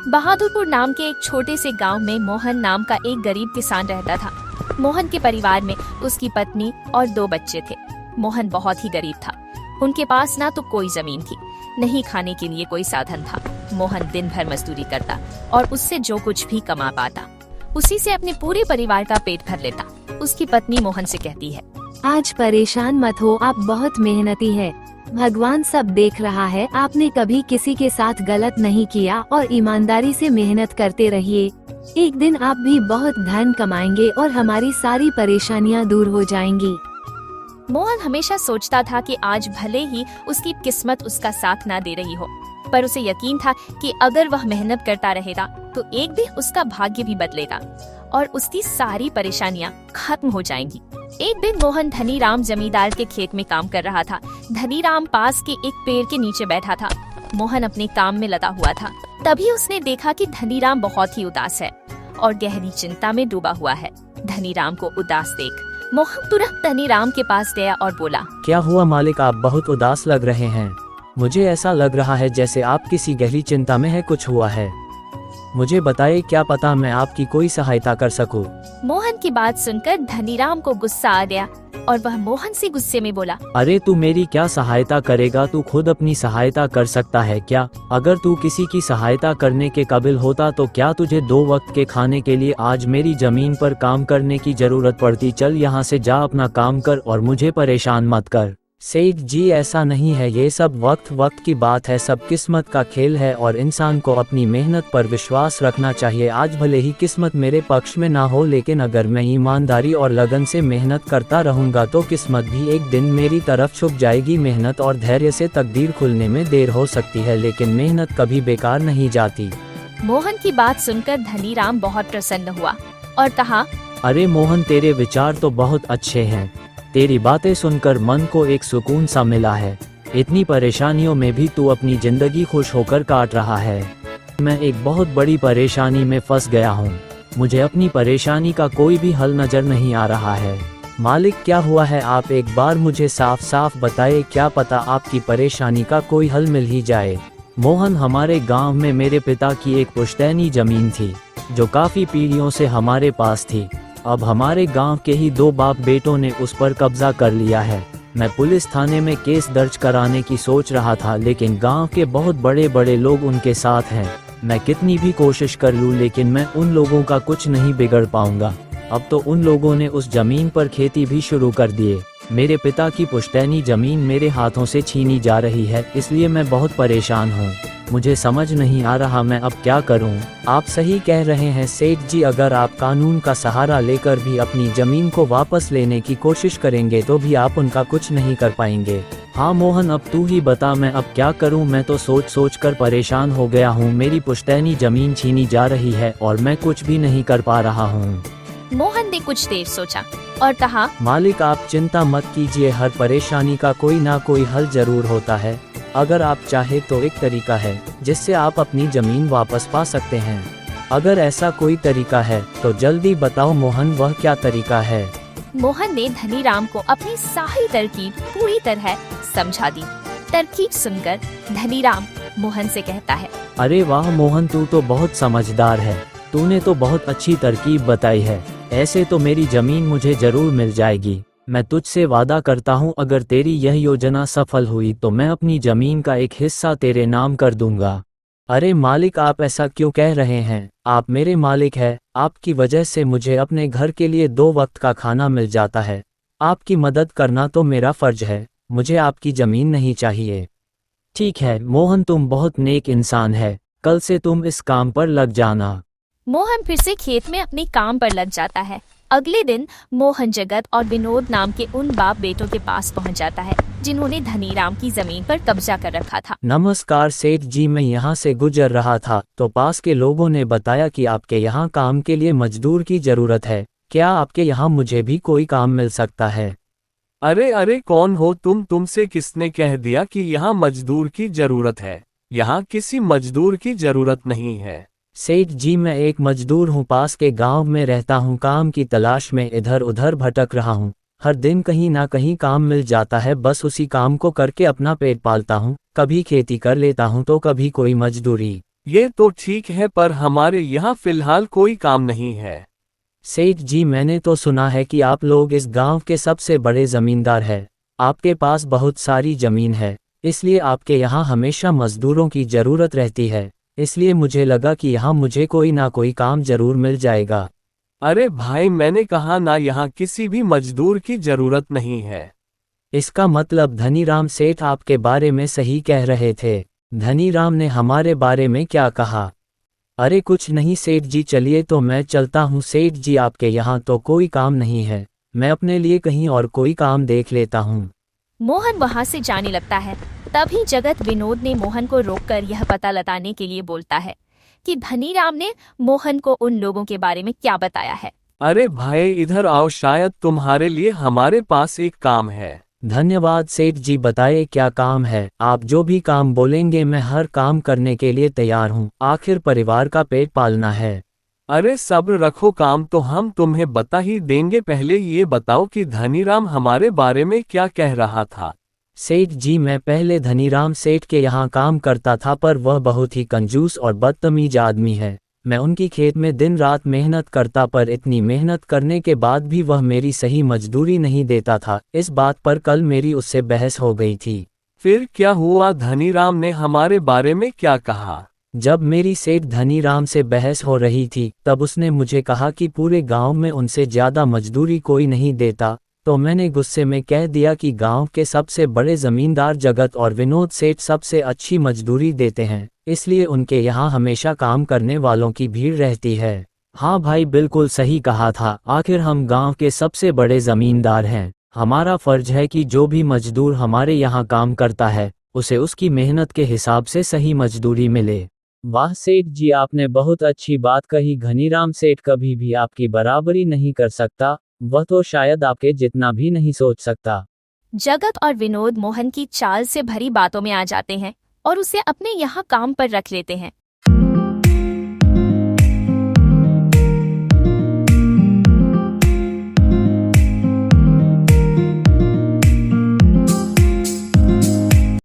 बहादुरपुर नाम के एक छोटे से गांव में मोहन नाम का एक गरीब किसान रहता था। मोहन के परिवार में उसकी पत्नी और 2 बच्चे थे। मोहन बहुत ही गरीब था। उनके पास ना तो कोई जमीन थी, नहीं खाने के लिए कोई साधन था। मोहन दिन भर मजदूरी करता और उससे जो कुछ भी कमा पाता उसी से अपने पूरे परिवार का पेट भर लेता। उसकी पत्नी मोहन से कहती है, आज परेशान मत हो, आप बहुत मेहनती है। भगवान सब देख रहा है। आपने कभी किसी के साथ गलत नहीं किया और ईमानदारी से मेहनत करते रहिए। एक दिन आप भी बहुत धन कमाएंगे और हमारी सारी परेशानियां दूर हो जाएंगी। मोहन हमेशा सोचता था कि आज भले ही उसकी किस्मत उसका साथ ना दे रही हो, पर उसे यकीन था कि अगर वह मेहनत करता रहेगा तो एक दिन उसका भाग्य भी बदलेगा और उसकी सारी परेशानियां खत्म हो जाएंगी। एक दिन मोहन धनीराम जमींदार के खेत में काम कर रहा था। धनीराम पास के एक पेड़ के नीचे बैठा था। मोहन अपने काम में लगा हुआ था। तभी उसने देखा कि धनीराम बहुत ही उदास है और गहरी चिंता में डूबा हुआ है। धनीराम को उदास देख मोहन तुरंत धनीराम के पास गया और बोला, क्या हुआ मालिक, आप बहुत उदास लग रहे हैं। मुझे ऐसा लग रहा है जैसे आप किसी गहरी चिंता में है, कुछ हुआ है। मुझे बताइए, क्या पता मैं आपकी कोई सहायता कर सकूं। मोहन की बात सुनकर धनीराम को गुस्सा आ गया और वह मोहन से गुस्से में बोला, अरे तू मेरी क्या सहायता करेगा, तू खुद अपनी सहायता कर सकता है क्या? अगर तू किसी की सहायता करने के काबिल होता तो क्या तुझे 2 वक्त के खाने के लिए आज मेरी जमीन पर काम करने की जरूरत पड़ती? चल यहाँ से जा, अपना काम कर और मुझे परेशान मत कर। सेठ जी, ऐसा नहीं है, ये सब वक्त वक्त की बात है, सब किस्मत का खेल है और इंसान को अपनी मेहनत पर विश्वास रखना चाहिए। आज भले ही किस्मत मेरे पक्ष में ना हो, लेकिन अगर मैं ईमानदारी और लगन से मेहनत करता रहूंगा तो किस्मत भी एक दिन मेरी तरफ झुक जाएगी। मेहनत और धैर्य से तकदीर खुलने में देर हो सकती है, लेकिन मेहनत कभी बेकार नहीं जाती। मोहन की बात सुनकर धनीराम बहुत प्रसन्न हुआ और कहा, अरे मोहन, तेरे विचार तो बहुत अच्छे हैं। तेरी बातें सुनकर मन को एक सुकून सा मिला है। इतनी परेशानियों में भी तू अपनी जिंदगी खुश होकर काट रहा है। मैं एक बहुत बड़ी परेशानी में फंस गया हूँ। मुझे अपनी परेशानी का कोई भी हल नजर नहीं आ रहा है। मालिक, क्या हुआ है, आप एक बार मुझे साफ साफ बताइए, क्या पता आपकी परेशानी का कोई हल मिल ही जाए। मोहन, हमारे गाँव में मेरे पिता की एक पुश्तैनी जमीन थी जो काफी पीढ़ियों से हमारे पास थी। अब हमारे गांव के ही 2 बाप बेटों ने उस पर कब्जा कर लिया है। मैं पुलिस थाने में केस दर्ज कराने की सोच रहा था, लेकिन गांव के बहुत बड़े बड़े लोग उनके साथ हैं। मैं कितनी भी कोशिश कर लूं, लेकिन मैं उन लोगों का कुछ नहीं बिगड़ पाऊंगा। अब तो उन लोगों ने उस जमीन पर खेती भी शुरू कर दिए। मेरे पिता की पुश्तैनी जमीन मेरे हाथों से छीनी जा रही है, इसलिए मैं बहुत परेशान हूँ। मुझे समझ नहीं आ रहा मैं अब क्या करूं। आप सही कह रहे हैं सेठ जी, अगर आप कानून का सहारा लेकर भी अपनी जमीन को वापस लेने की कोशिश करेंगे तो भी आप उनका कुछ नहीं कर पाएंगे। हाँ मोहन, अब तू ही बता, मैं अब क्या करूं। मैं तो सोच सोच कर परेशान हो गया हूं। मेरी पुश्तैनी जमीन छीनी जा रही है और मैं कुछ भी नहीं कर पा रहा हूं। मोहन ने कुछ देर सोचा और कहा, मालिक, आप चिंता मत कीजिए, हर परेशानी का कोई ना कोई हल जरूर होता है। अगर आप चाहे तो एक तरीका है जिससे आप अपनी जमीन वापस पा सकते हैं। अगर ऐसा कोई तरीका है तो जल्दी बताओ मोहन, वह क्या तरीका है? मोहन ने धनीराम को अपनी सारी तरकीब पूरी तरह समझा दी। तरकीब सुनकर धनीराम मोहन से कहता है, अरे वाह मोहन, तू तो बहुत समझदार है। तूने तो बहुत अच्छी तरकीब बताई है। ऐसे तो मेरी जमीन मुझे जरूर मिल जाएगी। मैं तुझसे वादा करता हूँ, अगर तेरी यह योजना सफल हुई तो मैं अपनी जमीन का एक हिस्सा तेरे नाम कर दूंगा। अरे मालिक, आप ऐसा क्यों कह रहे हैं? आप मेरे मालिक हैं। आपकी वजह से मुझे अपने घर के लिए 2 वक्त का खाना मिल जाता है। आपकी मदद करना तो मेरा फर्ज है। मुझे आपकी जमीन नहीं चाहिए। ठीक है मोहन, तुम बहुत नेक इंसान है। कल से तुम इस काम पर लग जाना। मोहन फिर से खेत में अपने काम पर लग जाता है। अगले दिन मोहन जगत और विनोद नाम के उन बाप बेटों के पास पहुंच जाता है जिन्होंने धनीराम की जमीन पर कब्जा कर रखा था। नमस्कार सेठ जी, मैं यहाँ से गुजर रहा था तो पास के लोगों ने बताया कि आपके यहाँ काम के लिए मजदूर की जरूरत है। क्या आपके यहाँ मुझे भी कोई काम मिल सकता है? अरे अरे, कौन हो तुम? तुमसे किसने कह दिया कि यहाँ मजदूर की जरूरत है? यहाँ किसी मजदूर की जरूरत नहीं है। सेठ जी, मैं एक मजदूर हूँ, पास के गांव में रहता हूँ। काम की तलाश में इधर उधर भटक रहा हूँ। हर दिन कहीं ना कहीं काम मिल जाता है, बस उसी काम को करके अपना पेट पालता हूँ। कभी खेती कर लेता हूँ तो कभी कोई मजदूरी। ये तो ठीक है, पर हमारे यहाँ फिलहाल कोई काम नहीं है। सेठ जी, मैंने तो सुना है कि आप लोग इस गांव के सबसे बड़े जमींदार हैं। आपके पास बहुत सारी जमीन है, इसलिए आपके यहाँ हमेशा मजदूरों की ज़रूरत रहती है। इसलिए मुझे लगा कि यहाँ मुझे कोई ना कोई काम जरूर मिल जाएगा। अरे भाई, मैंने कहा ना, यहाँ किसी भी मजदूर की जरूरत नहीं है। इसका मतलब धनीराम सेठ आपके बारे में सही कह रहे थे। धनीराम ने हमारे बारे में क्या कहा? अरे कुछ नहीं सेठ जी, चलिए तो मैं चलता हूँ। सेठ जी, आपके यहाँ तो कोई काम नहीं है, मैं अपने लिए कहीं और कोई काम देख लेता हूँ। मोहन वहां से जाने लगता है। तभी जगत विनोद ने मोहन को रोककर यह पता लगाने के लिए बोलता है कि धनीराम ने मोहन को उन लोगों के बारे में क्या बताया है। अरे भाई, इधर आओ, शायद तुम्हारे लिए हमारे पास एक काम है। धन्यवाद सेठ जी, बताइए क्या काम है। आप जो भी काम बोलेंगे मैं हर काम करने के लिए तैयार हूँ, आखिर परिवार का पेट पालना है। अरे सब्र रखो, काम तो हम तुम्हें बता ही देंगे। पहले ये बताओ कि धनीराम हमारे बारे में क्या कह रहा था। सेठ जी, मैं पहले धनीराम सेठ के यहाँ काम करता था, पर वह बहुत ही कंजूस और बदतमीज आदमी है। मैं उनकी खेत में दिन रात मेहनत करता, पर इतनी मेहनत करने के बाद भी वह मेरी सही मजदूरी नहीं देता था। इस बात पर कल मेरी उससे बहस हो गई थी। फिर क्या हुआ? धनीराम ने हमारे बारे में क्या कहा? जब मेरी सेठ धनीराम से बहस हो रही थी, तब उसने मुझे कहा कि पूरे गांव में उनसे ज़्यादा मजदूरी कोई नहीं देता। तो मैंने गुस्से में कह दिया कि गांव के सबसे बड़े ज़मींदार जगत और विनोद सेठ सबसे अच्छी मजदूरी देते हैं, इसलिए उनके यहाँ हमेशा काम करने वालों की भीड़ रहती है। हाँ भाई, बिल्कुल सही कहा था। आखिर हम गांव के सबसे बड़े ज़मींदार हैं। हमारा फ़र्ज है कि जो भी मजदूर हमारे यहाँ काम करता है, उसे उसकी मेहनत के हिसाब से सही मजदूरी मिले। वाह सेठ जी, आपने बहुत अच्छी बात कही। धनीराम सेठ कभी भी आपकी बराबरी नहीं कर सकता, वह तो शायद आपके जितना भी नहीं सोच सकता। जगत और विनोद मोहन की चाल से भरी बातों में आ जाते हैं और उसे अपने यहाँ काम पर रख लेते हैं।